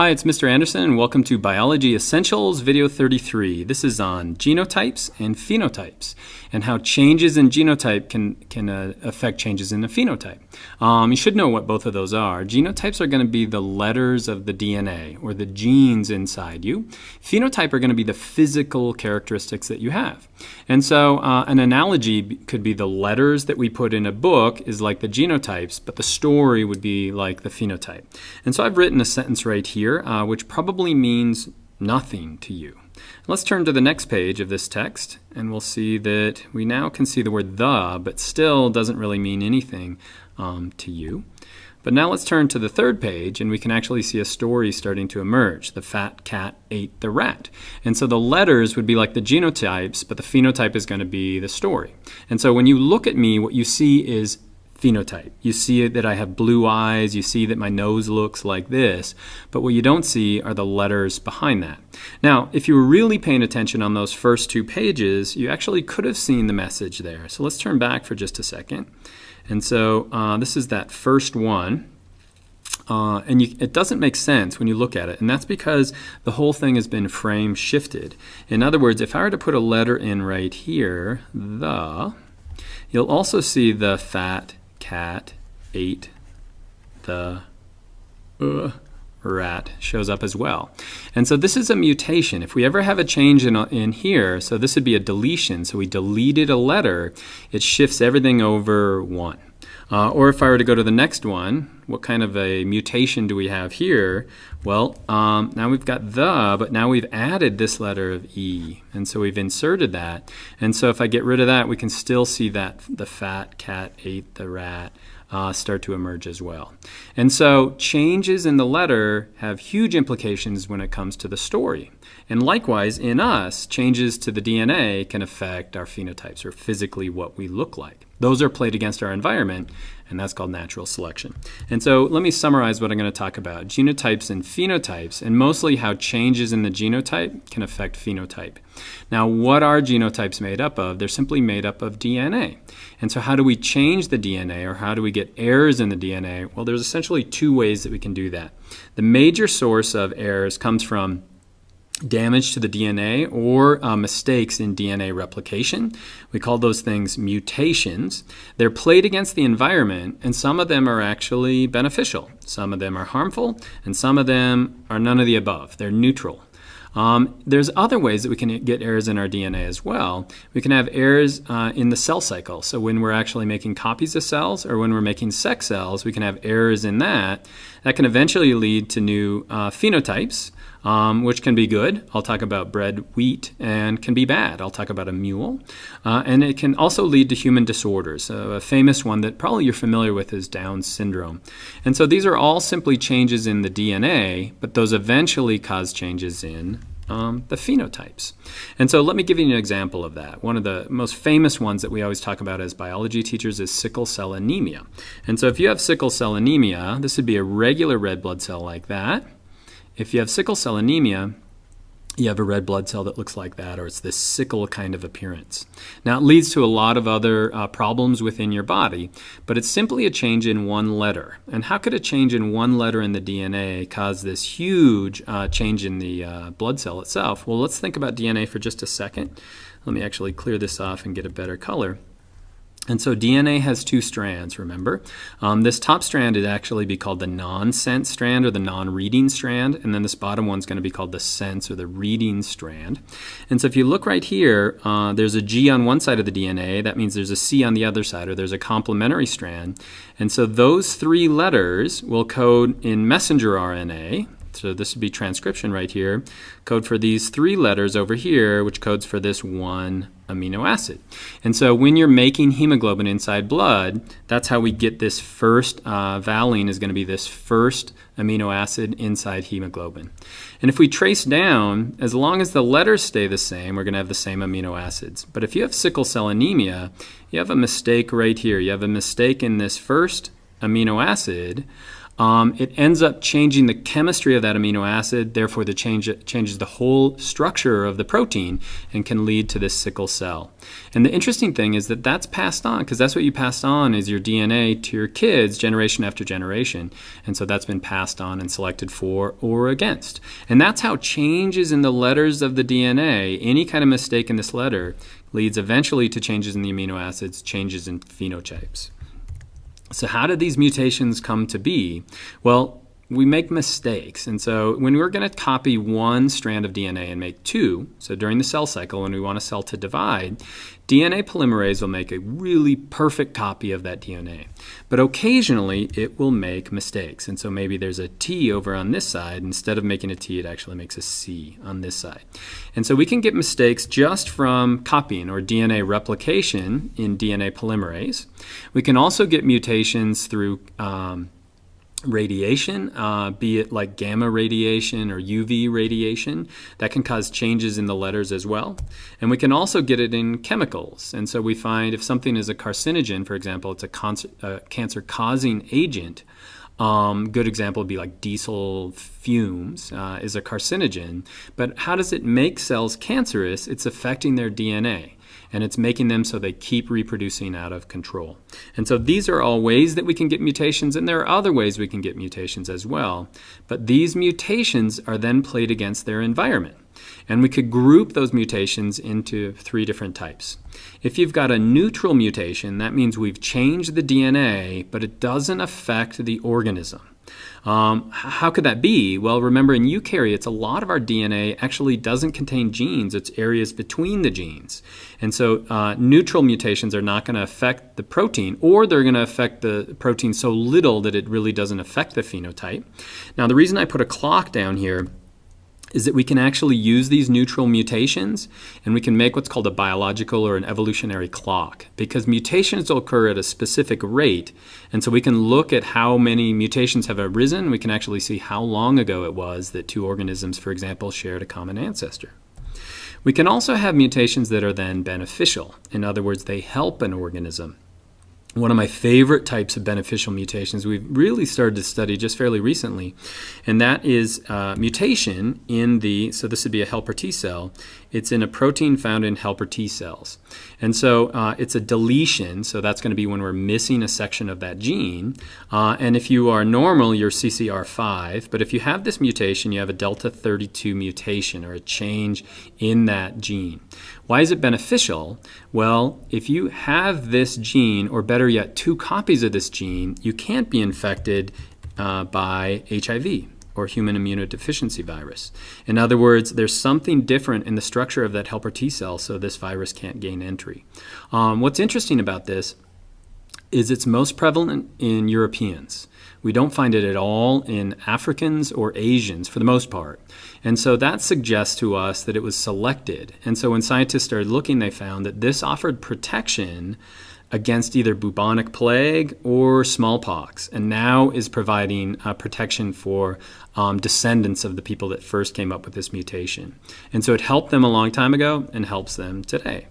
Hi, it's Mr. Anderson, and welcome to Biology Essentials Video 33. This is on genotypes and phenotypes, and how changes in genotype can affect changes in the phenotype. You should know what both of those are. Genotypes are going to be the letters of the DNA, or the genes inside you. Phenotype are going to be the physical characteristics that you have. And so an analogy could be the letters that we put in a book is like the genotypes, but the story would be like the phenotype. And so I've written a sentence right here, which probably means nothing to you. Let's turn to the next page of this text, and we'll see that we now can see the word the, but still doesn't really mean anything to you. But now let's turn to the third page, and we can actually see a story starting to emerge. The fat cat ate the rat. And so the letters would be like the genotypes, but the phenotype is going to be the story. And so when you look at me, what you see is phenotype. You see that I have blue eyes, you see that my nose looks like this, but what you don't see are the letters behind that. Now, if you were really paying attention on those first two pages, you actually could have seen the message there. So let's turn back for just a second. And so this is that first one. It doesn't make sense when you look at it, and that's because the whole thing has been frame shifted. In other words, if I were to put a letter in right here, the, you'll also see the fat cat ate the rat shows up as well. And so this is a mutation. If we ever have a change in here, so this would be a deletion, so we deleted a letter, it shifts everything over one. Or if I were to go to the next one, what kind of a mutation do we have here? Well, now we've got the, but now we've added this letter of E. And so we've inserted that. And so if I get rid of that, we can still see that the fat cat ate the rat start to emerge as well. And so changes in the letter have huge implications when it comes to the story. And likewise, in us, changes to the DNA can affect our phenotypes, or physically what we look like. Those are played against our environment, and that's called natural selection. And so let me summarize what I'm going to talk about. Genotypes and phenotypes, and mostly how changes in the genotype can affect phenotype. Now, what are genotypes made up of? They're simply made up of DNA. And so how do we change the DNA, or how do we get errors in the DNA? Well, there's essentially two ways that we can do that. The major source of errors comes from damage to the DNA or mistakes in DNA replication. We call those things mutations. They're played against the environment, and some of them are actually beneficial. Some of them are harmful, and some of them are none of the above. They're neutral. There's other ways that we can get errors in our DNA as well. We can have errors in the cell cycle. So when we're actually making copies of cells, or when we're making sex cells, we can have errors in that. That can eventually lead to new phenotypes, which can be good. I'll talk about bread, wheat, and can be bad. I'll talk about a mule. And it can also lead to human disorders. A famous one that probably you're familiar with is Down syndrome. And so these are all simply changes in the DNA, but those eventually cause changes in the phenotypes. And so let me give you an example of that. One of the most famous ones that we always talk about as biology teachers is sickle cell anemia. And so if you have sickle cell anemia, this would be a regular red blood cell like that. If you have sickle cell anemia, you have a red blood cell that looks like that, or it's this sickle kind of appearance. Now, it leads to a lot of other problems within your body, but it's simply a change in one letter. And how could a change in one letter in the DNA cause this huge change in the blood cell itself? Well, let's think about DNA for just a second. Let me actually clear this off and get a better color. And so DNA has two strands, remember? This top strand would actually be called the non-sense strand, or the non-reading strand, and then this bottom one's going to be called the sense, or the reading strand. And so if you look right here, there's a G on one side of the DNA. That means there's a C on the other side, or there's a complementary strand. And so those three letters will code in messenger RNA. So this would be transcription right here, code for these three letters over here, which codes for this one amino acid. And so when you're making hemoglobin inside blood, that's how we get this first valine is going to be this first amino acid inside hemoglobin. And if we trace down, as long as the letters stay the same, we're going to have the same amino acids. But if you have sickle cell anemia, you have a mistake right here. You have a mistake in this first amino acid. it ends up changing the chemistry of that amino acid. Therefore, it changes the whole structure of the protein and can lead to this sickle cell. And the interesting thing is that that's passed on, because that's what you passed on is your DNA to your kids generation after generation. And so that's been passed on and selected for or against. And that's how changes in the letters of the DNA, any kind of mistake in this letter, leads eventually to changes in the amino acids, changes in phenotypes. So how did these mutations come to be? Well, we make mistakes. And so when we're going to copy one strand of DNA and make two, so during the cell cycle when we want a cell to divide, DNA polymerase will make a really perfect copy of that DNA. But occasionally it will make mistakes. And so maybe there's a T over on this side. Instead of making a T, it actually makes a C on this side. And so we can get mistakes just from copying or DNA replication in DNA polymerase. We can also get mutations through radiation, be it like gamma radiation or UV radiation, that can cause changes in the letters as well. And we can also get it in chemicals. And so we find if something is a carcinogen, for example, it's a cancer-causing agent. Good example would be like diesel fumes is a carcinogen. But how does it make cells cancerous? It's affecting their DNA. And it's making them so they keep reproducing out of control. And so these are all ways that we can get mutations, and there are other ways we can get mutations as well. But these mutations are then played against their environment. And we could group those mutations into three different types. If you've got a neutral mutation, that means we've changed the DNA, but it doesn't affect the organism. How could that be? Well, remember in eukaryotes, a lot of our DNA actually doesn't contain genes. It's areas between the genes. And so neutral mutations are not going to affect the protein, or they're going to affect the protein so little that it really doesn't affect the phenotype. Now, the reason I put a clock down here is that we can actually use these neutral mutations and we can make what's called a biological or an evolutionary clock, because mutations will occur at a specific rate. And so we can look at how many mutations have arisen. We can actually see how long ago it was that two organisms, for example, shared a common ancestor. We can also have mutations that are then beneficial. In other words, they help an organism. One of my favorite types of beneficial mutations we've really started to study just fairly recently, and that is mutation in the, so this would be a helper T cell, it's in a protein found in helper T cells. And so it's a deletion, so that's going to be when we're missing a section of that gene. And if you are normal, you're CCR5, but if you have this mutation, you have a delta 32 mutation or a change in that gene. Why is it beneficial? Well, if you have this gene, or better yet, two copies of this gene, you can't be infected by HIV or human immunodeficiency virus. In other words, there's something different in the structure of that helper T cell, so this virus can't gain entry. What's interesting about this is it's most prevalent in Europeans. We don't find it at all in Africans or Asians for the most part. And so that suggests to us that it was selected. And so when scientists started looking, they found that this offered protection against either bubonic plague or smallpox, and now is providing protection for descendants of the people that first came up with this mutation. And so it helped them a long time ago and helps them today.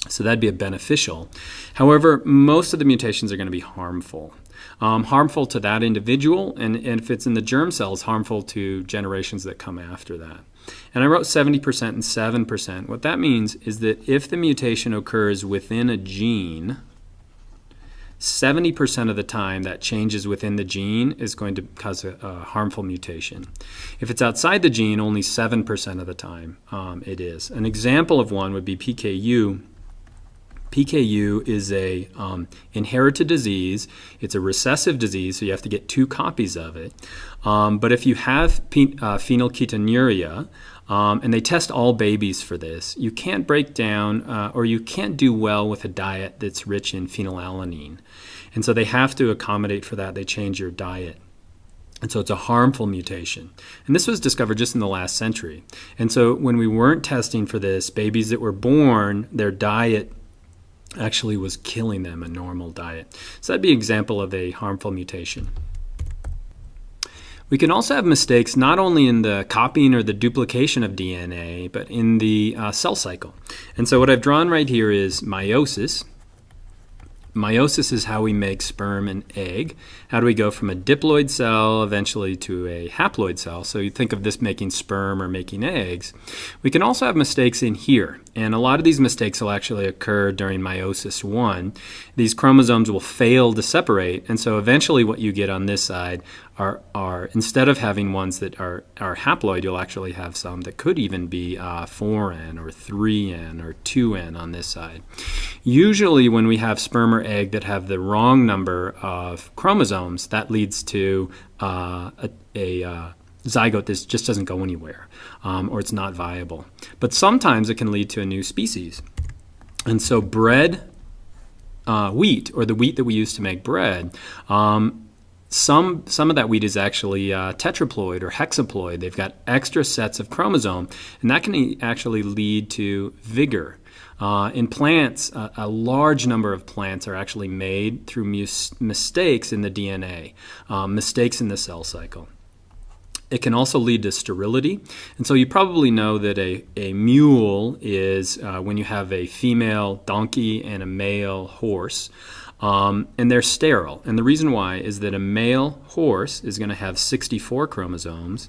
So that'd be a beneficial. However, most of the mutations are going to be harmful. Harmful to that individual, and if it's in the germ cells, harmful to generations that come after that. And I wrote 70% and 7%. What that means is that if the mutation occurs within a gene, 70% of the time that changes within the gene is going to cause a harmful mutation. If it's outside the gene, only 7% of the time it is. An example of one would be PKU. PKU is a inherited disease. It's a recessive disease, so you have to get two copies of it. But if you have phenylketonuria, and they test all babies for this, you can't break down or you can't do well with a diet that's rich in phenylalanine. And so they have to accommodate for that. They change your diet. And so it's a harmful mutation. And this was discovered just in the last century. And so when we weren't testing for this, babies that were born, their diet actually was killing them, a normal diet. So that'd be an example of a harmful mutation. We can also have mistakes not only in the copying or the duplication of DNA, but in the cell cycle. And so what I've drawn right here is meiosis, Meiosis is how we make sperm and egg. How do we go from a diploid cell eventually to a haploid cell? So you think of this making sperm or making eggs. We can also have mistakes in here, and a lot of these mistakes will actually occur during meiosis 1. These chromosomes will fail to separate, and so eventually what you get on this side are instead of having ones that are haploid, you'll actually have some that could even be 4N or 3N or 2N on this side. Usually when we have sperm or egg that have the wrong number of chromosomes, that leads to a zygote that just doesn't go anywhere, or it's not viable. But sometimes it can lead to a new species. And so bread, wheat, or the wheat that we use to make bread, some of that wheat is actually tetraploid or hexaploid. They've got extra sets of chromosome, and that can actually lead to vigor. In plants, a large number of plants are actually made through mistakes in the DNA, mistakes in the cell cycle. It can also lead to sterility. And so you probably know that a mule is when you have a female donkey and a male horse. And they're sterile. And the reason why is that a male horse is going to have 64 chromosomes.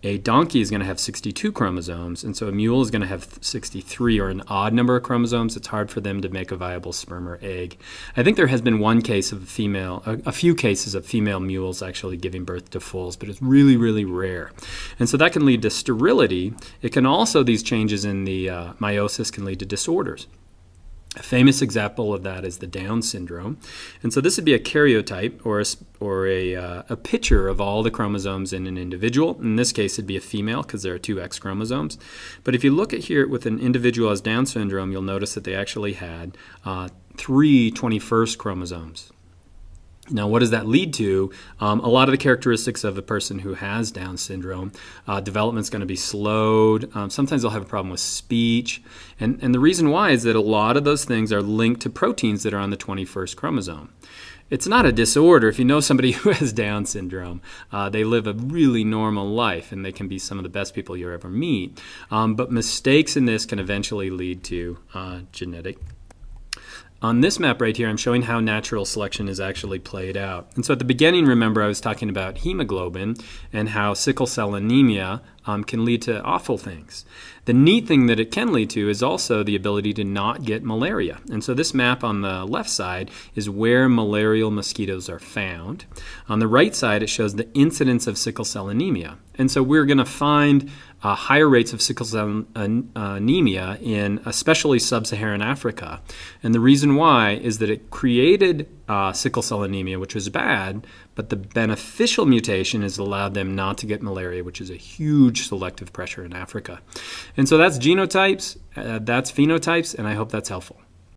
A donkey is going to have 62 chromosomes. And so a mule is going to have 63, or an odd number of chromosomes. It's hard for them to make a viable sperm or egg. I think there has been one case of a few cases of female mules actually giving birth to foals, but it's really, really rare. And so that can lead to sterility. It can also, these changes in the meiosis can lead to disorders. A famous example of that is the Down syndrome. And so this would be a karyotype, or a picture of all the chromosomes in an individual. In this case, it'd be a female because there are 2 X chromosomes. But if you look at here with an individual as Down syndrome, you'll notice that they actually had 3 21st chromosomes. Now, what does that lead to? A lot of the characteristics of a person who has Down syndrome, development's going to be slowed. Sometimes they'll have a problem with speech. And the reason why is that a lot of those things are linked to proteins that are on the 21st chromosome. It's not a disorder. If you know somebody who has Down syndrome, they live a really normal life, and they can be some of the best people you'll ever meet. But mistakes in this can eventually lead to genetic. On this map right here, I'm showing how natural selection is actually played out. And so at the beginning, remember, I was talking about hemoglobin and how sickle cell anemia can lead to awful things. The neat thing that it can lead to is also the ability to not get malaria. And so this map on the left side is where malarial mosquitoes are found. On the right side, it shows the incidence of sickle cell anemia. And so we're going to find higher rates of sickle cell anemia in especially sub-Saharan Africa. And the reason why is that it created sickle cell anemia, which was bad, but the beneficial mutation has allowed them not to get malaria, which is a huge selective pressure in Africa. And so that's genotypes, that's phenotypes, and I hope that's helpful.